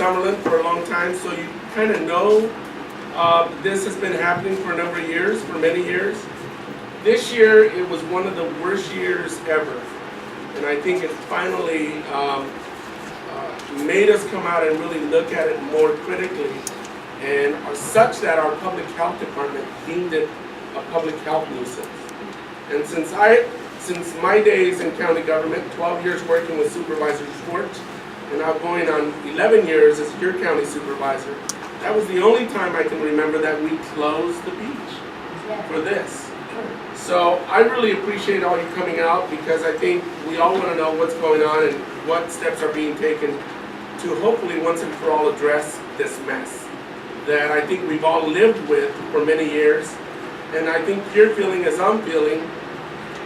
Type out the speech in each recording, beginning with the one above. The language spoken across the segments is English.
Summerlin for a long time, so you kind of know this has been happening for a number of years, for many years. This year, it was one of the worst years ever, and I think it finally made us come out and really look at it more critically, and such that our public health department deemed it a public health nuisance. And since my days in county government, 12 years working with Supervisor Schwartz, and now going on 11 years as your county supervisor, that was the only time I can remember that we closed the beach for this. So I really appreciate all you coming out, because I think we all want to know what's going on and what steps are being taken to hopefully once and for all address this mess that I think we've all lived with for many years. And I think you're feeling as I'm feeling,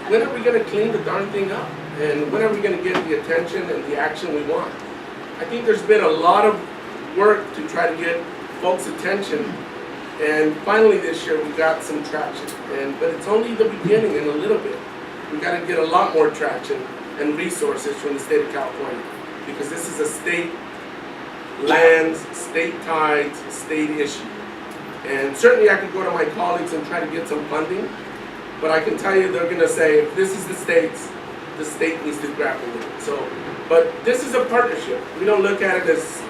when are we going to clean the darn thing up? And when are we going to get the attention and the action we want? I think there's been a lot of work to try to get folks' attention, and finally this year we got some traction. But it's only the beginning in a little bit. We got to get a lot more traction and resources from the state of California, because this is a state lands, state tides, state issue. And certainly I could go to my colleagues and try to get some funding, but I can tell you they're going to say, if this is the state needs to grapple with it. So, but this is a partnership. We don't look at it as,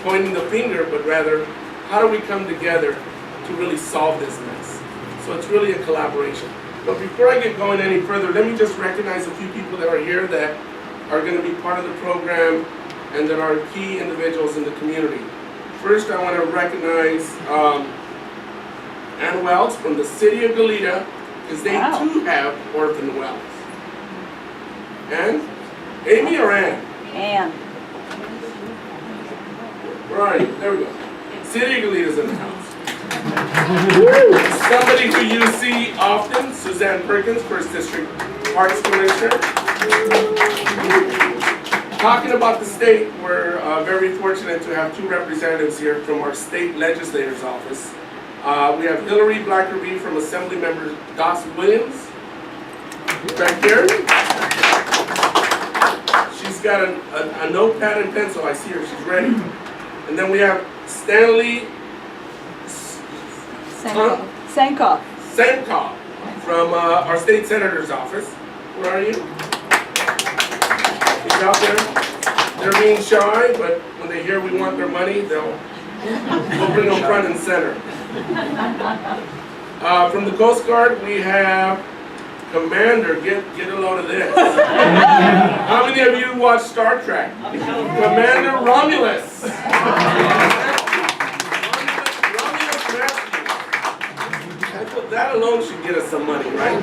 pointing the finger, but rather, how do we come together to really solve this mess? So it's really a collaboration. But before I get going any further, let me just recognize a few people that are here that are going to be part of the program and that are key individuals in the community. First, I want to recognize Ann Wells from the city of Goleta, because they too have orphan wells. Ann? Amy or Ann? Ann. Where are you? There we go. City of Goleta's in the house. Somebody who you see often, Suzanne Perkins, First District Parks Commissioner. Talking about the state, we're very fortunate to have two representatives here from our state legislator's office. We have Hillary Blackerby from Assemblymember Doss Williams, back here. She's got a notepad and pencil. I see her, she's ready. And then we have Stanley Sankoff from our state senator's office. Where are you? He's out there. They're being shy, but when they hear we want their money, we'll bring them front and center. From the Coast Guard, we have Commander. Get a load of this. How many of you watch Star Trek? Commander Romulus. That alone should get us some money, right?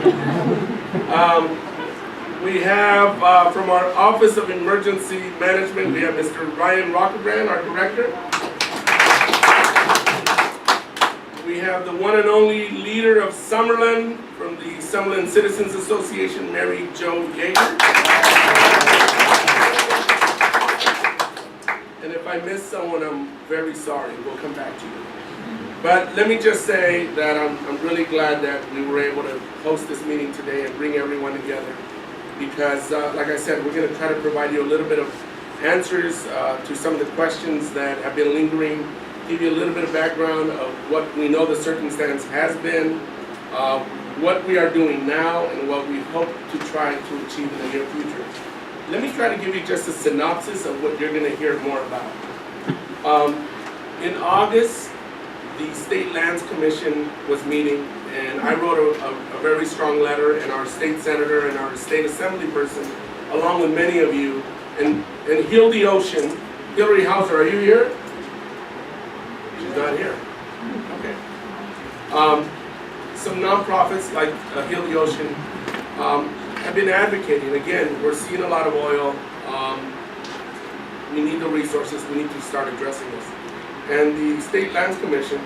We have from our Office of Emergency Management, we have Mr. Ryan Rockebrand, our director. We have the one and only leader of Summerlin from the Summerlin Citizens Association, Mary Jo Yeager. And if I miss someone, I'm very sorry. We'll come back to you. But let me just say that I'm really glad that we were able to host this meeting today and bring everyone together, because like I said, we're going to try to provide you a little bit of answers to some of the questions that have been lingering, give you a little bit of background of what we know the circumstance has been, what we are doing now, and what we hope to try to achieve in the near future. Let me try to give you just a synopsis of what you're going to hear more about. In August, the State Lands Commission was meeting, and I wrote a very strong letter, and our state senator and our state assembly person, along with many of you, and Heal the Ocean. Hillary Hauser, are you here? She's not here. Okay. Some nonprofits like Heal the Ocean have been advocating. Again, we're seeing a lot of oil. We need the resources. We need to start addressing this. And the State Lands Commission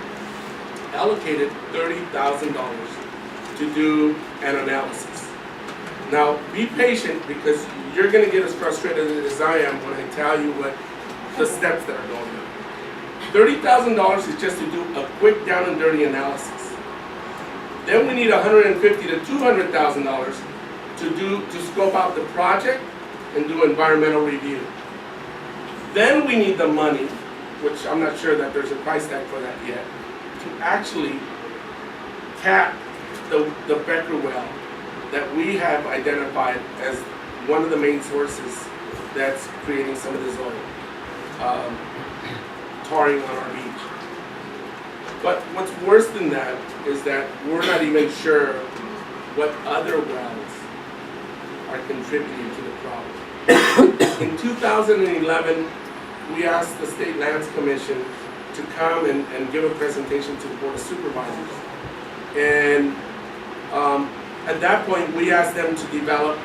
allocated $30,000 to do an analysis. Now, be patient, because you're going to get as frustrated as I am when I tell you what the steps that are going on. $30,000 is just to do a quick down and dirty analysis. Then we need $150,000 to $200,000 to scope out the project and do environmental review. Then we need the money, which I'm not sure that there's a price tag for that yet, to actually cap the Becker well that we have identified as one of the main sources that's creating some of this oil tarring on our beach. But what's worse than that is that we're not even sure what other wells are contributing to the problem. In 2011, we asked the State Lands Commission to come and give a presentation to the Board of Supervisors. And at that point, we asked them to develop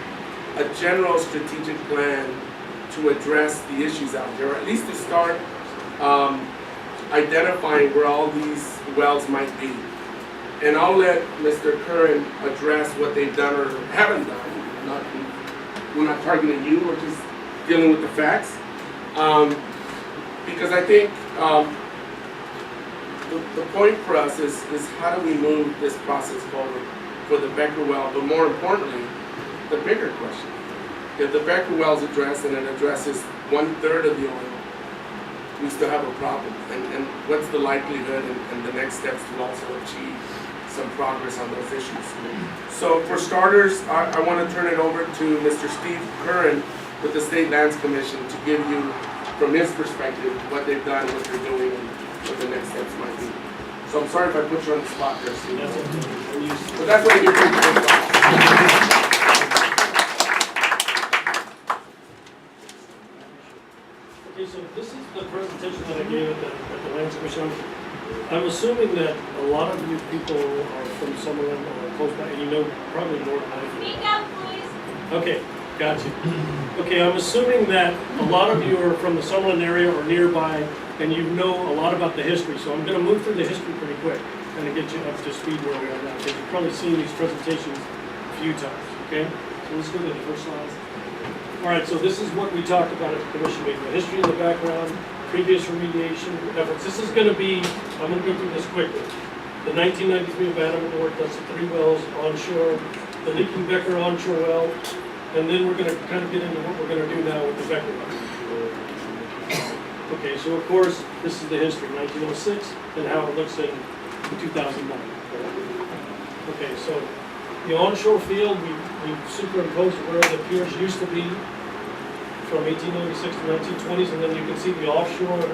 a general strategic plan to address the issues out there, or at least to start identifying where all these wells might be. And I'll let Mr. Curran address what they've done or haven't done. We're not targeting you, we're just dealing with the facts. Because I think the point for us is how do we move this process forward for the Becker well, but more importantly, the bigger question. If the Becker well is addressed and it addresses 1/3 of the oil, we still have a problem. And what's the likelihood and the next steps to also achieve some progress on those issues? So for starters, I want to turn it over to Mr. Steve Curran with the State Lands Commission to give you, from his perspective, what they've done, what they're doing, and what the next steps might be. So I'm sorry if I put you on the spot there, Steve. But that's what you do. Okay, so this is the presentation that I gave at the Lands Commission. I'm assuming that a lot of you people are from Summerlin or close by, and you know probably more than I do. Speak up, please. Okay, got you. Okay, I'm assuming that a lot of you are from the Summerlin area or nearby, and you know a lot about the history. So I'm going to move through the history pretty quick, kind of get you up to speed where we are now, because you've probably seen these presentations a few times. Okay, so let's go to the first slide. All right, so this is what we talked about at the commission meeting, the history of the background, previous remediation efforts. This is going to be, I'm going to go through this quickly. The 1993 abandonment work, that's the 3 wells onshore, the leaking Becker onshore well, and then we're going to kind of get into what we're going to do now with the Becker well. Okay, so of course, this is the history, 1906, and how it looks in 2009. Okay, so the onshore field, we superimposed where the piers used to be from 1896 to 1920s, and then you can see the offshore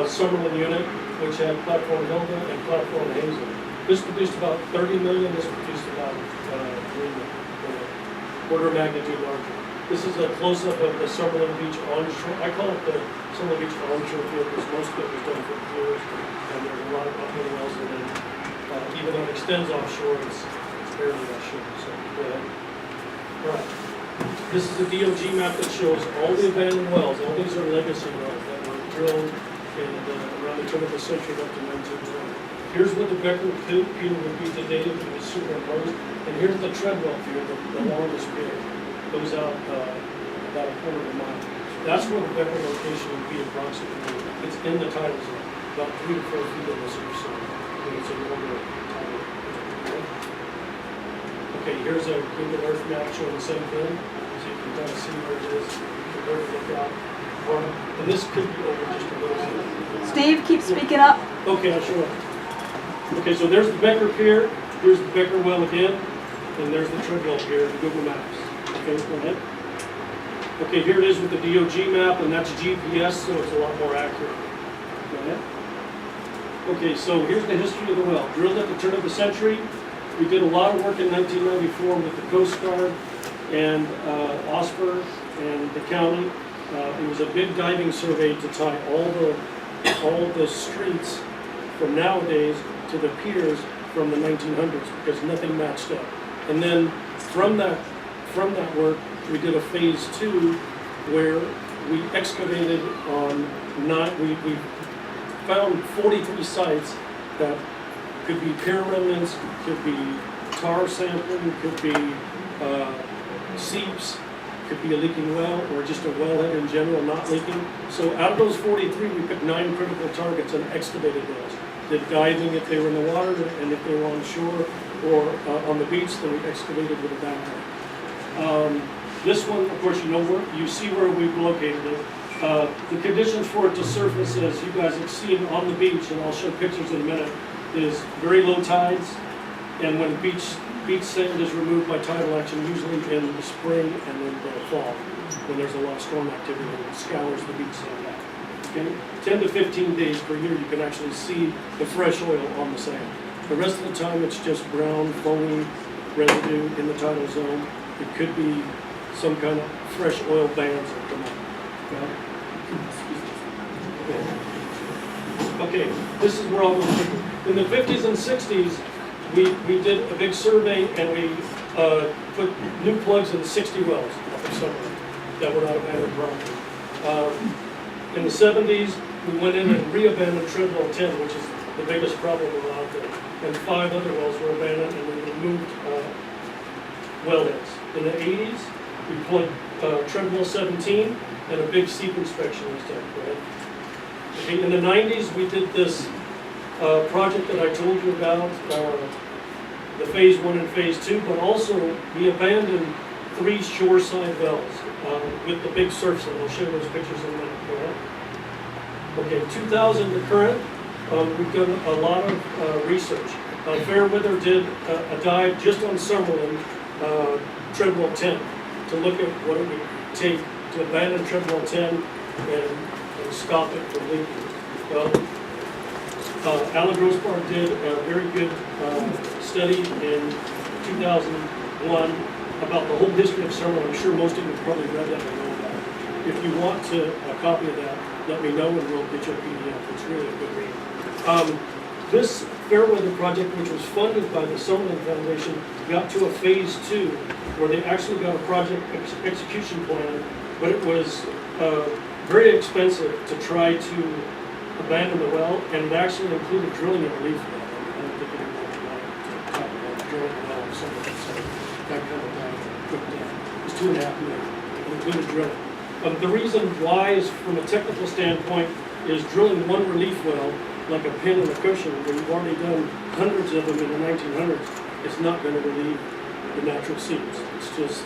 Summerlin unit, which had platform Hilda and platform Hazel. This produced about 30 million, this produced about 3 million, order of magnitude larger. This is a close-up of the Summerlin Beach onshore. I call it the Summerlin Beach onshore field because most of it was done for piers, and there's a lot of uphill wells, and then even though it extends offshore, it's barely offshore. So go ahead. All right. This is a DOG map that shows all the abandoned wells. All these are legacy wells that were drilled in around the turn of the century up to 1920. Here's what the Becker pier would be today if it was superimposed. And here's the Treadwell pier, the longest pier. Goes out about a quarter of a mile. That's where the Becker location would be approximately. It's in the tidal zone, about 3 to 4 feet of the surface. It's a longer tidal. Okay, here's a Google Earth map showing the same thing. So you can kind of see where it is. You can look out. And this could be over just a little bit. Steve, keep speaking up. Okay, I'll show you. Okay, so there's the Becker pier. Here's the Becker well again. And there's the Treadwell pier in Google Maps. Okay, go ahead. Okay, here it is with the DOG map, and that's GPS, so it's a lot more accurate. Go ahead. Okay, so here's the history of the well. Drilled at the turn of the century. We did a lot of work in 1994 with the Coast Guard and OSPR and the county. It was a big diving survey to tie all the streets from nowadays to the piers from the 1900s because nothing matched up. And then from that work, we did a phase 2 where we excavated on we found 43 sites that could be pier remnants, could be tar sampling, could be seeps, could be a leaking well, or just a wellhead in general not leaking. So out of those 43, we picked 9 critical targets and excavated those. Did diving if they were in the water, and if they were on shore or on the beach, then we excavated with a backhoe. This one, of course, you see where we've located it. The conditions for it to surface, as you guys have seen on the beach, and I'll show pictures in a minute, is very low tides, and when beach sand is removed by tidal action, usually in the spring and then the fall, when there's a lot of storm activity and it scours the beach sand out. Okay? 10 to 15 days per year, you can actually see the fresh oil on the sand. The rest of the time, it's just brown, foamy residue in the tidal zone. It could be some kind of fresh oil bands that come up. Okay, this is where I'll go quickly. In the 50s and 60s, we did a big survey and we put new plugs in 60 wells up in summer that were not abandoned property. In the 70s, we went in and re-abandoned Treadwell 10, which is the biggest problem out there. And 5 other wells were abandoned and we removed wellheads. In the 80s, we plugged Treadwell 17 and a big seep inspection was done. Right? Okay, in the 90s, we did this project that I told you about, the phase 1 and phase 2, but also we abandoned 3 shoreside wells with the big surf set. I'll show you those pictures in a minute. Go ahead. Okay, 2000 to current, we've done a lot of research. Fairweather did a dive just on Summerlin, Treadwell 10, to look at what it would take to abandon Treadwell 10 and stop it from leaking. Well, Alan Grossbar did a very good study in 2001 about the whole history of Summerlin. I'm sure most of you have probably read that and know about it. If you want a copy of that, let me know and we'll get you a PDF. It's really a good read. This Fairweather project, which was funded by the Summerlin Foundation, got to a phase 2 where they actually got a project execution plan, but it was very expensive to try to abandon the well, and it actually included drilling a relief well. I don't think anyone wanted to talk about drilling a well or something, so that kind of quick down. It was $2.5 million. It included drilling. The reason why is, from a technical standpoint, is drilling one relief well, like a pin and a cushion, where you've already done hundreds of them in the 1900s, it's not going to relieve the natural seeps. It's just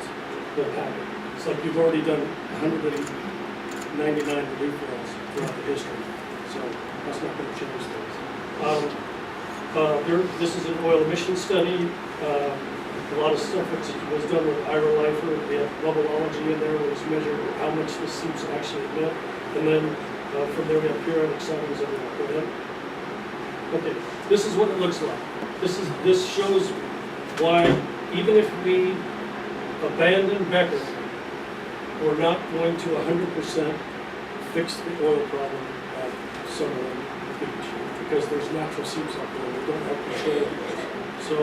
won't happen. It's like you've already done 199 relief wells throughout the history, so that's not going to change things. This is an oil emission study. A lot of stuff was done with Ira Lifer. We have bubbleology in there, where it's measured how much the seeps actually emit, and then from there we have periodic sightings everywhere. Go ahead. Okay, this is what it looks like. This shows why, even if we abandon Becker, we're not going to 100% fix the oil problem at Summerlin Beach, because there's natural seeps out there. We don't have control of those. So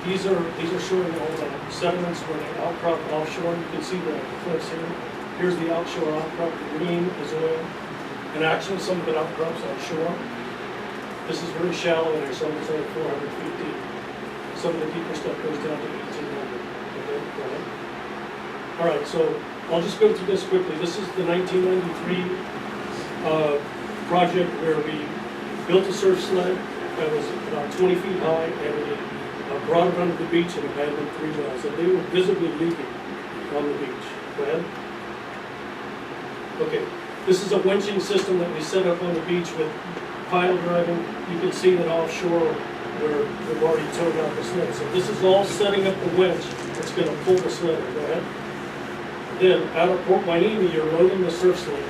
these are showing all the sediments where they outcrop offshore. You can see the cliffs here. Here's the outshore outcrop. The green is oil, and actually some of it outcrops offshore. This is very shallow in here, so it's only 400 feet deep. Some of the deeper stuff goes down to 1,800. Okay, go ahead. All right, so I'll just go through this quickly. This is the 1993 project where we built a surf sled that was about 20 feet high, and we brought it onto the beach and abandoned 3 wells, and they were visibly leaking on the beach. Go ahead. Okay, this is a winching system that we set up on the beach with pile driving. You can see that offshore where we've already towed out the sled. So this is all setting up the winch that's going to pull the sled. Go ahead. Then out of Port Hueneme, you're loading the surf sled,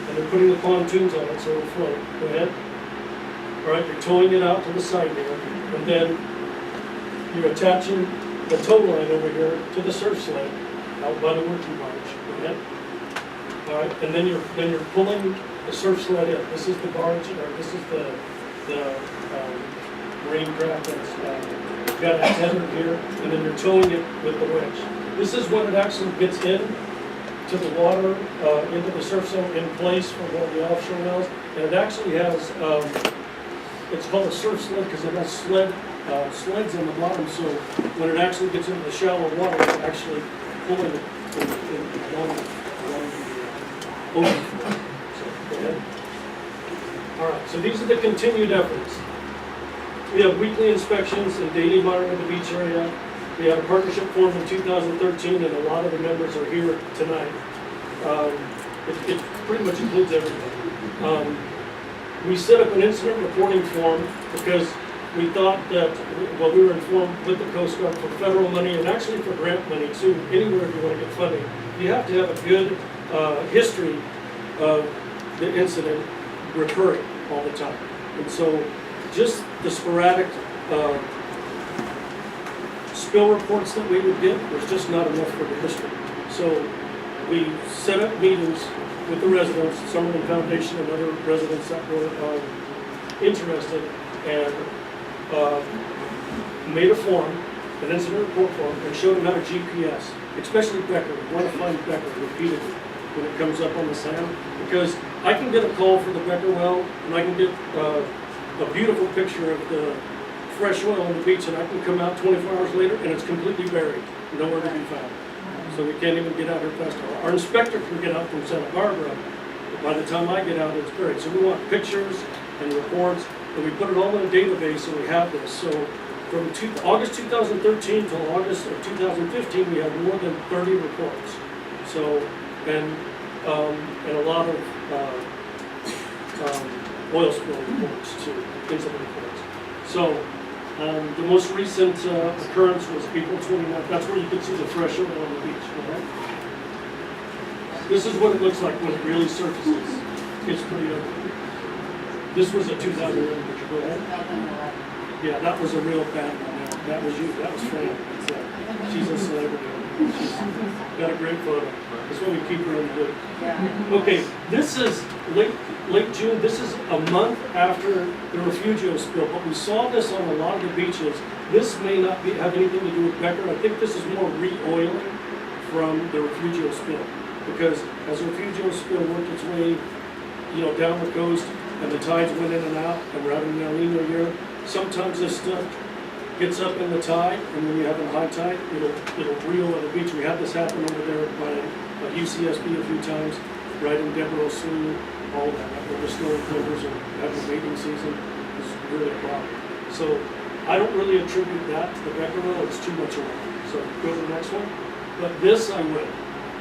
and they're putting the pontoons on it so it'll float. Go ahead. All right, you're towing it out to the side here, and then you're attaching the tow line over here to the surf sled out by the working barge. Go ahead. All right, and then you're pulling the surf sled in. This is the barge, or this is the marine craft that's got a tether here, and then you're towing it with the winch. This is when it actually gets in to the water, into the surf zone in place for one of the offshore wells, and it actually has, it's called a surf sled because it has sleds on the bottom, so when it actually gets into the shallow water, it's actually pulling it along the ocean floor. So, go ahead. All right, so these are the continued efforts. We have weekly inspections and daily monitoring of the beach area. We had a partnership formed in 2013, and a lot of the members are here tonight. It pretty much includes everything. We set up an incident reporting form because we thought that, well, we were informed with the Coast Guard for federal money and actually for grant money too, anywhere you want to get funding, you have to have a good history of the incident recurring all the time. And so just the sporadic spill reports that we would get was just not enough for the history. So we set up meetings with the residents, Summerlin Foundation and other residents that were interested, and made a form, an incident report form, and showed them how to GPS, especially Becker. We want to find Becker repeatedly when it comes up on the sand, because I can get a call for the Becker well, and I can get a beautiful picture of the fresh oil on the beach, and I can come out 24 hours later, and it's completely buried, nowhere to be found. So we can't even get out here fast enough. Our inspector can get out from Santa Barbara, but by the time I get out, it's buried. So we want pictures and reports, and we put it all in a database, and we have this. So from August 2013 till August of 2015, we had more than 30 reports. So, and a lot of oil spill reports too, incident reports. So the most recent occurrence was April 29th. That's where you can see the fresh oil on the beach. Right? This is what it looks like when it really surfaces. It's pretty ugly. This was a 2011 picture. Go ahead. Yeah, that was a real bad one. That was you. That was Fran. She's a celebrity. She's got a great photo. That's why we keep her in the book. Okay, this is late June. This is a month after the Refugio spill, but we saw this on a lot of the beaches. This may not have anything to do with Becker. I think this is more re-oiling from the Refugio spill, because as the Refugio spill worked its way, down the coast, and the tides went in and out, and we're having an El Nino year, sometimes this stuff gets up in the tide, and when you have a high tide, it'll reel on the beach. We had this happen over there by UCSB a few times, right in Devereaux Slough, all of that, where the storm clovers and having the mating season is really a problem. So I don't really attribute that to the Becker well, it's too much oil. So go to the next one. But this I will,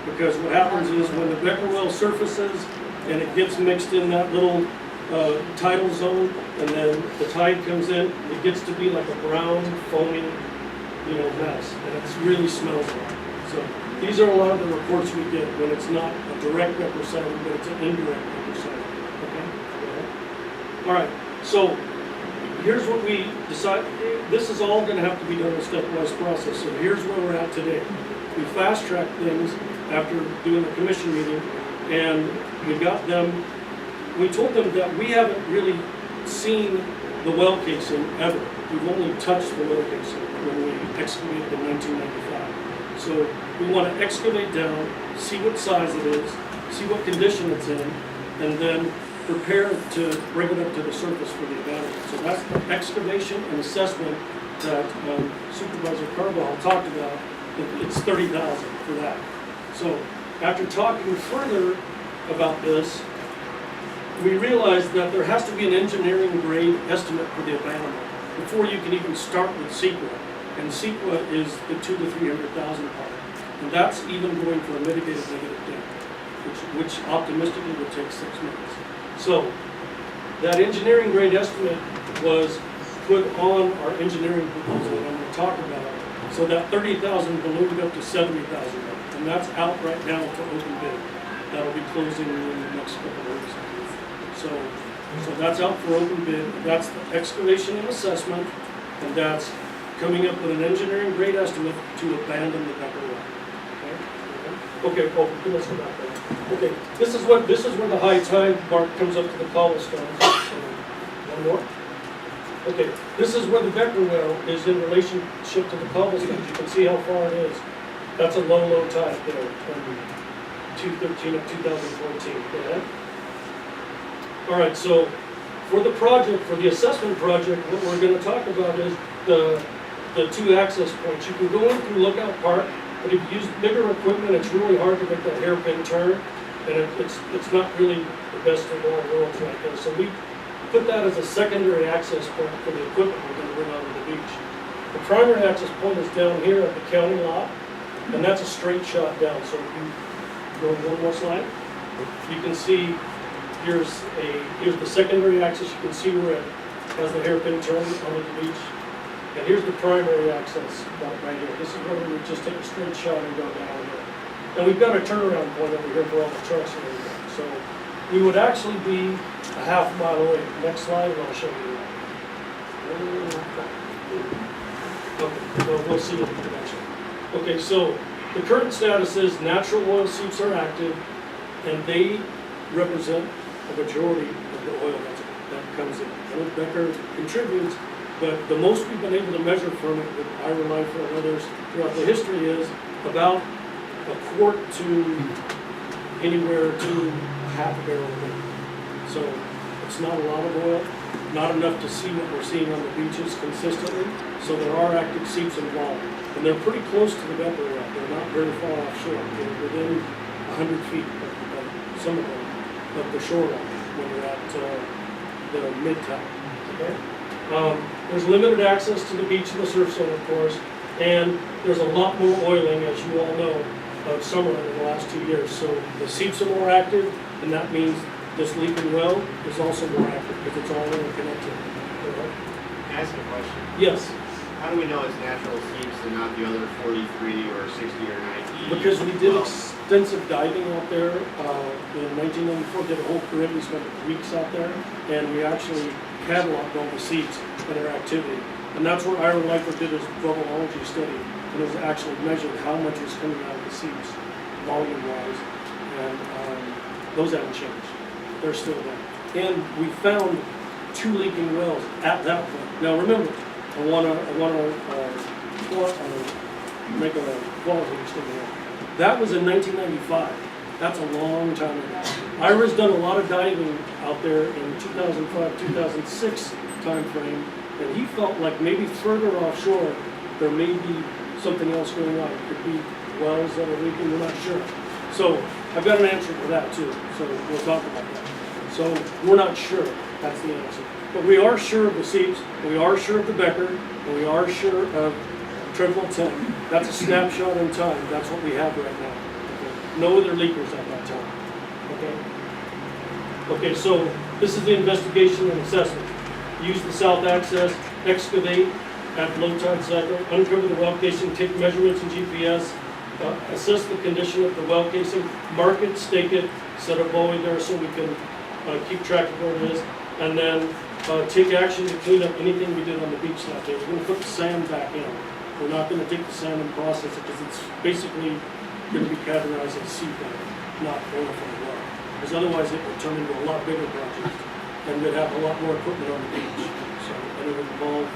because what happens is when the Becker well surfaces and it gets mixed in that little tidal zone, and then the tide comes in, it gets to be like a brown, foamy, mess, and it really smells bad. So these are a lot of the reports we get when it's not a direct representation, but it's an indirect representation. Okay? All right, so here's what we decided. This is all going to have to be done in a stepwise process. So here's where we're at today. We fast-tracked things after doing the commission meeting, and we got them. We told them that we haven't really seen the well casing ever. We've only touched the well casing when we excavated in 1995. So we want to excavate down, see what size it is, see what condition it's in, and then prepare to bring it up to the surface for the abandonment. So that's the excavation and assessment that Supervisor Carbajal talked about. It's $30,000 for that. So after talking further about this, we realized that there has to be an engineering grade estimate for the abandonment before you can even start with CEQA. And CEQA is the $200,000 to $300,000 part. And that's even going for a mitigated negative depth, which optimistically would take 6 months. So that engineering grade estimate was put on our engineering proposal that I'm going to talk about. So that 30,000 ballooned up to 70,000, and that's out right now for open bid. That'll be closing in the next couple of weeks. So that's out for open bid. That's the excavation and assessment, and that's coming up with an engineering grade estimate to abandon the Becker well. Okay. Let's go back there. Okay, this is where the high tide mark comes up to the cobblestone. One more. Okay, this is where the Becker well is in relationship to the cobblestones. You can see how far it is. That's a low tide there from 2013 of 2014. Go ahead. All right, so for the project, for the assessment project, what we're going to talk about is the 2 access points. You can go in through Lookout Park, but if you use bigger equipment, it's really hard to make that hairpin turn, and it's not really the best of all worlds right there. So we put that as a secondary access point for the equipment we're going to bring onto the beach. The primary access point is down here at the county lot, and that's a straight shot down. So if you go one more slide. You can see here's the secondary axis. You can see where it has the hairpin turn onto the beach. And here's the primary access right here. This is where we would just take a straight shot and go down here. And we've got a turnaround point over here for all the trucks and everything. So we would actually be a half mile away. Next slide, and I'll show you that. Okay, well, we'll see it in the next one. Okay, so the current status is natural oil seeps are active, and they represent a majority of the oil that comes in. Old Becker contributes, but the most we've been able to measure from it with Ira Lifer and others throughout the history is about a quart to anywhere to half a barrel a day. So it's not a lot of oil, not enough to see what we're seeing on the beaches consistently. So there are active seeps involved, and they're pretty close to the Becker well. They're not very far offshore. They're within 100 feet of some of them of the shoreline when you're at the mid-tide. Okay? There's limited access to the beach and the surf zone, of course, and there's a lot more oiling, as you all know, of Summerlin in the last 2 years. So the seeps are more active, and that means this leaking well is also more active because it's all interconnected. Can I ask a question? Yes, How do we know it's natural seeps and not the other 43 or 60 or 90? because we did extensive diving out there in 1994, did a whole career, we spent weeks out there, and we actually cataloged all the seeps and their activity. And that's where Ira Lifer did his bubbleology study, and it was actually measured how much was coming out of the seeps, volume-wise, and those haven't changed. They're still there. And we found 2 leaking wells at that point. Now remember, I want to make a qualitative statement here. That was in 1995. That's a long time ago. Ira's done a lot of diving out there in 2005, 2006 time frame, and he felt like maybe further offshore there may be something else going on. It could be wells that are leaking, we're not sure. So I've got an answer for that too, so we'll talk about that. So we're not sure, that's the answer. But we are sure of the seeps, we are sure of the Becker, and we are sure of Triple 10. That's a snapshot in time, that's what we have right now. Okay. No other leakers at that time. Okay. Okay, so this is the investigation and assessment. Use the south access, excavate at low tide cycle, uncover the well casing, take measurements in GPS, assess the condition of the well casing, mark it, stake it, set a buoy there so we can keep track of where it is, and then take action to clean up anything we did on the beach that day. We're going to put the sand back in. We're not going to take the sand and process it because it's basically going to be categorized as seawater, not oil from the well. Because otherwise it would turn into a lot bigger project and we'd have a lot more equipment on the beach. So, and it would involve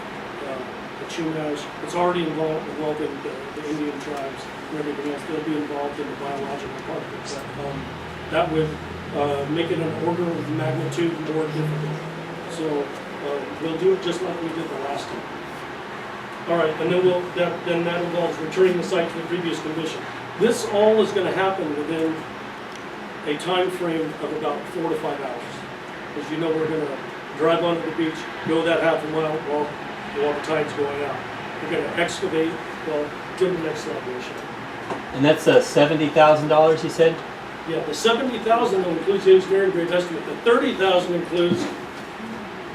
the Chumash. It's already involved in the Indian tribes and everything else. They'll be involved in the biological part of it. That would make it an order of magnitude more difficult. So we'll do it just like we did the last time. All right, and then that involves returning the site to the previous condition. This all is going to happen within a time frame of about 4 to 5 hours. As you know, we're going to drive onto the beach, go that half a mile while the tide's going out. We're going to excavate. Well, go to the next slide, Michelle. And that's $70,000, you said? Yeah, the $70,000 includes the engineering grade estimate. The $30,000 includes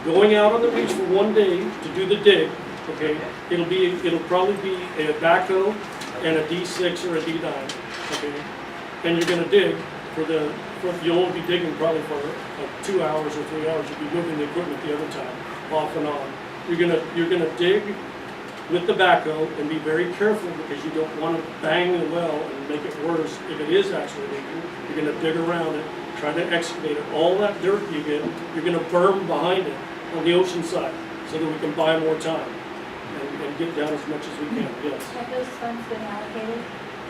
going out on the beach for 1 day to do the dig. Okay, it'll probably be a backhoe and a D6 or a D9. Okay, and you're going to dig you'll only be digging probably for 2 hours or 3 hours. You'll be moving the equipment the other time, off and on. You're gonna dig with the backhoe and be very careful because you don't want to bang the well and make it worse if it is actually leaking. You're gonna dig around it, try to excavate it. All that dirt you get, you're gonna berm behind it on the ocean side so that we can buy more time and get down as much as we can. Yes. Have those funds been allocated?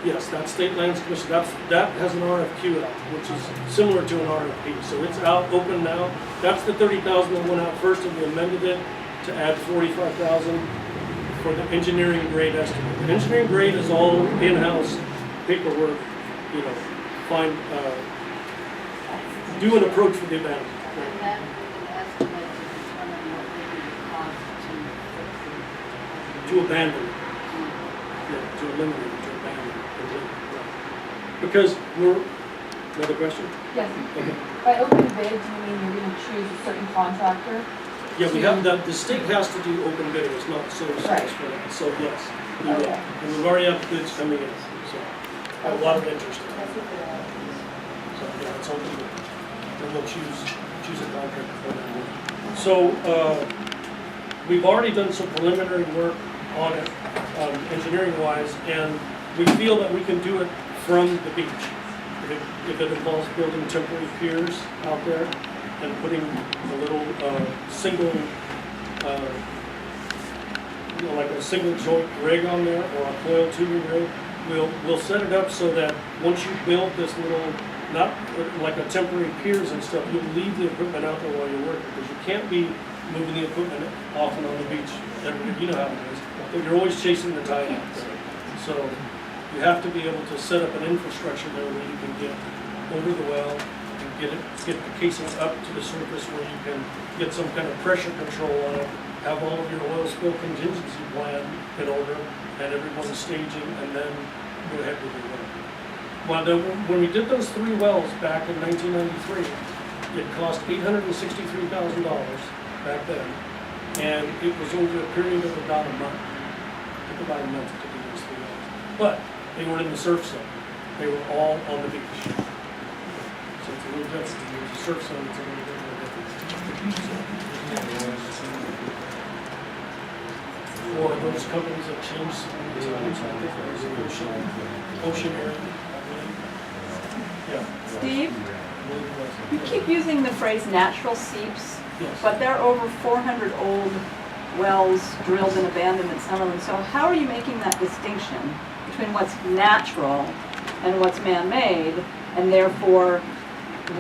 Yes, that State Lands Commission, that has an RFQ out, which is similar to an RFP. So it's out, open now. That's the $30,000 that went out first, and we amended it to add $45,000 for the engineering grade estimate. The engineering grade is all in-house paperwork, you know, do an approach for the event. And then the estimate to determine what would be the cost to fix To abandon it. Yeah, to eliminate it, to abandon it. Because Another question? Yes, Okay. by open bid, do you mean you're gonna choose a certain contractor? Yeah, we have, the state has to do open bidding, it's not sole source Right. for that, so yes, we will. Okay. And we've already have bids coming in, so, I have a lot of interest in it. That's what they're So, yeah, it's open bid. And we'll choose a contractor for that. So, we've already done some preliminary work on it, engineering-wise, and we feel that we can do it from the beach. If it involves building temporary piers out there and putting a little single, like a single joint rig on there or a coil tubing rig, we'll set it up so that once you build this little, not like a temporary piers and stuff, you'll leave the equipment out there while you're working, because you can't be moving the equipment off and on the beach. You know how it is, but you're always chasing the tide out there. So you have to be able to set up an infrastructure there where you can get over the well and get the casing up to the surface where you can get some kind of pressure control on it, have all of your oil spill contingency plan in order, and everyone's staging, and then go ahead with your work. Well, when we did those 3 wells back in 1993, it cost $863,000 back then, and it was over a period of about a month. It took about a month to do those 3 wells. But they were in the surf zone. They were all on the beach. So it's a little different. There's a surf zone, it's a little bit more different. For those companies that changed so many times, I think it was an ocean area. Yeah. Steve, I believe it was. you keep using the phrase natural seeps, Yes. but there are over 400 old wells drilled and abandoned in some of them. So how are you making that distinction between what's natural and what's man-made, and therefore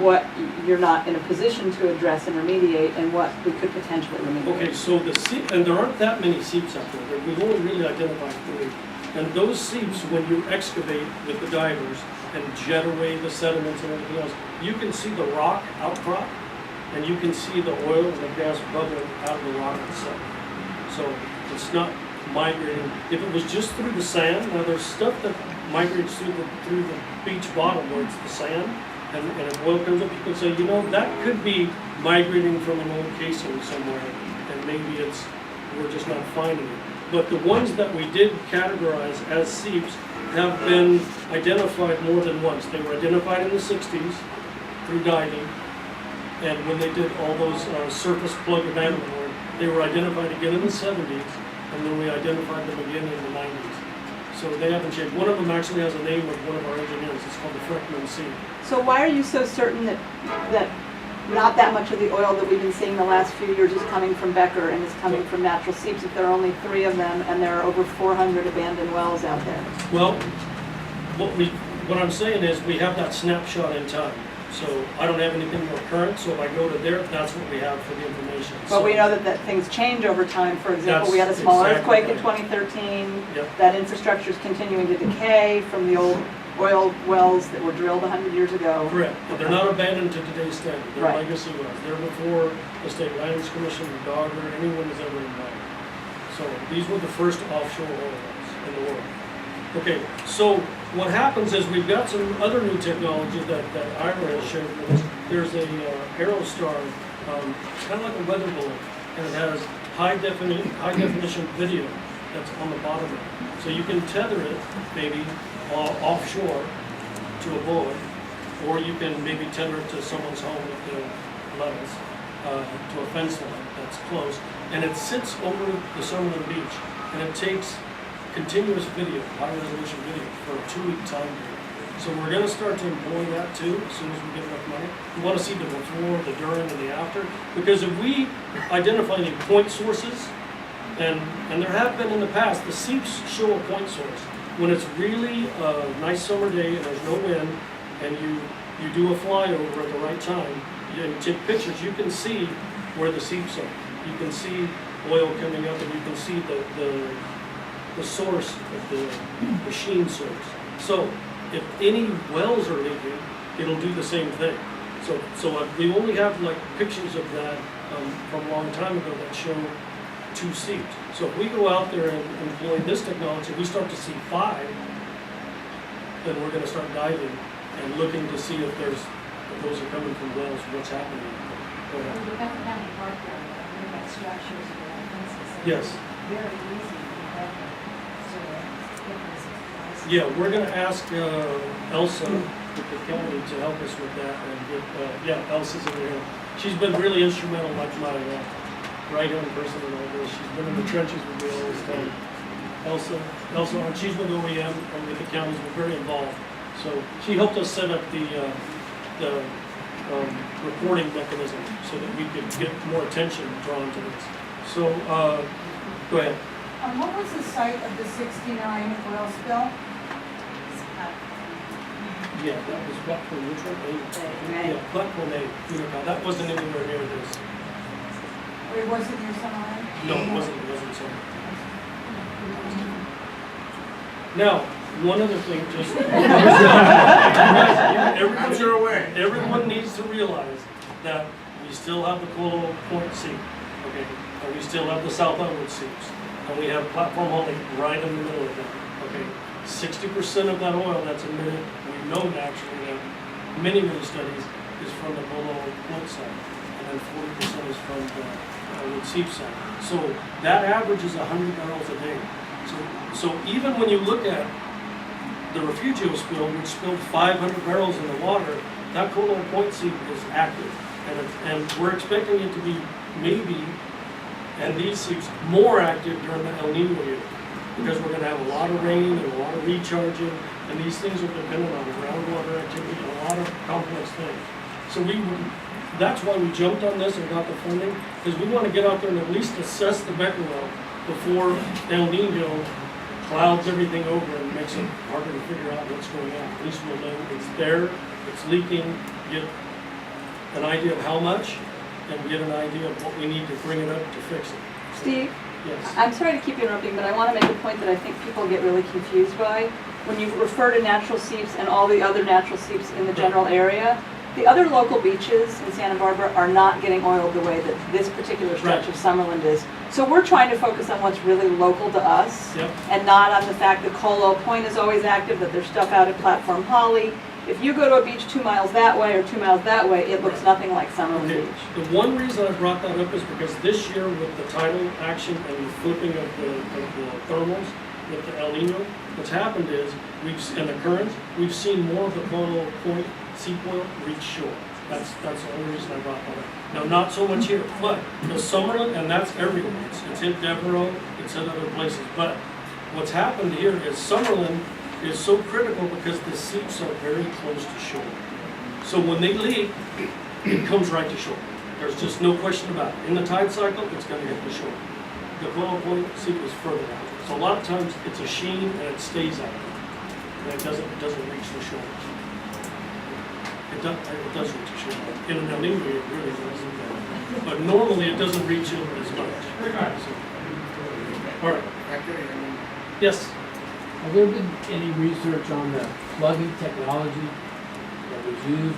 what you're not in a position to address and remediate, and what we could potentially remediate? Okay, so the seep, and there aren't that many seeps up there. We've only really identified 3. And those seeps, when you excavate with the divers and jet away the sediments and everything else, you can see the rock outcrop, and you can see the oil and the gas bubbling out of the rock itself. So it's not migrating. If it was just through the sand, now there's stuff that migrates through the beach bottom where it's the sand, and if oil comes up, you can say, you know, that could be migrating from an old casing somewhere, and maybe we're just not finding it. But the ones that we did categorize as seeps have been identified more than once. They were identified in the 60s through diving, and when they did all those surface plug abandonment work, they were identified again in the 70s, and then we identified them again in the 90s. So they haven't changed. One of them actually has a name of one of our engineers. It's called the Freckman Seep. So why are you so certain that not that much of the oil that we've been seeing the last few years is coming from Becker and is coming from natural seeps, if there are only 3 of them and there are over 400 abandoned wells out there? Well, what I'm saying is we have that snapshot in time. So I don't have anything more current, so if I go to there, that's what we have for the information. But we know that things change over time. For example, we had a That's small exactly earthquake in right. 2013. Yep. That infrastructure is continuing to decay from the old oil wells that were drilled 100 years ago. Correct, but they're not abandoned to today's standard. They're Right. legacy wells. They're before the State Lands Commission, the Dogger, anyone was ever involved. So these were the first offshore oil wells in the world. Okay, so what happens is we've got some other new technology that Ira has shared with us. There's a Aerostar, kind of like a weather balloon, and it has high definition video that's on the bottom of it. So you can tether it maybe offshore to a boat, or you can maybe tether it to someone's home if they're levels, to a fence line that's close, and it sits over the Summerlin beach, and it takes continuous video, high resolution video, for a 2-week time period. So we're going to start to employ that too as soon as we get enough money. We want to see the before, the during, and the after, because if we identify any point sources, and there have been in the past, the seeps show a point source. When it's really a nice summer day and there's no wind, and you do a flyover at the right time, and you take pictures, you can see where the seeps are. You can see oil coming up, and you can see the source of the machine source. So if any wells are leaking, it'll do the same thing. So we only have like pictures of that from a long time ago that show 2 seeps. So if we go out there and employ this technology, we start to see 5, then we're going to start diving and looking to see if those are coming from wells, what's happening. Go ahead. We got the county park there, we got structures and fences. So Yes. it's very easy to have it, so get this advice. Yeah, we're gonna ask Elsa with the county to help us with that and get, yeah, Elsa's in there. She's been really instrumental, like my right-hand person and all this. She's been in the trenches with me all this time. Elsa, and she's with OEM and with the counties, we're very involved. So she helped us set up the reporting mechanism so that we could get more attention drawn to this. So, go ahead. What was the site of the 69 oil spill? Yeah, that was platform, which one? Right. Yeah, platform A. That wasn't anywhere near this. Or was it near Summerlin? No, it wasn't so. Now, one other thing, just. I'm sure away. Everyone needs to realize that we still have the Colo Point seep, okay? And we still have the South Elwood seeps. And we have platform holding right in the middle of them, okay? 60% of that oil that's emitted, we've known actually that many studies is from the Colo Point side. And then 40% is from the Elwood seep side. So that average is 100 barrels a day. So even when you look at the Refugio spill, which spilled 500 barrels in the water, that Colo Point seep is active. And we're expecting it to be maybe, and these seeps, more active during the El Nino year. Because we're gonna have a lot of rain and a lot of recharging, and these things are dependent on groundwater activity and a lot of complex things. So that's why we jumped on this and got the funding, because we wanna get out there and at least assess the Becquerel before El Nino clouds everything over and makes it harder to figure out what's going on. At least we'll know it's there, it's leaking, get an idea of how much, and get an idea of what we need to bring it up to fix it. So, Steve, yes. I'm sorry to keep you interrupting, but I want to make a point that I think people get really confused by. When you refer to natural seeps and all the other natural seeps in the general area, the other local beaches in Santa Barbara are not getting oiled the way that this particular stretch Right. of Summerlin is. So we're trying to focus on what's really local to us, Yep. and not on the fact that Colo Point is always active, that there's stuff out at Platform Holly. If you go to a beach 2 miles that way or 2 miles that way, it looks nothing like Summerlin Okay, Beach. the one reason I brought that up is because this year with the tidal action and the flipping of the thermals with the El Nino, what's happened is, and the currents, we've seen more of the Colo Point seep oil reach shore. That's the only reason I brought that up. Now, not so much here, but the Summerlin, and that's everywhere. It's hit Devereaux, it's hit other places. But what's happened here is Summerlin is so critical because the seeps are very close to shore. So when they leak, it comes right to shore. There's just no question about it. In the tide cycle, it's going to hit the shore. The Colo Point seep is further out. So a lot of times it's a sheen and it stays out. And it doesn't reach the shore. It does reach the shore. In an El Nino, it really does. But normally it doesn't reach it as much. So, all right. Yes. Have there been any research on the plugging technology that was used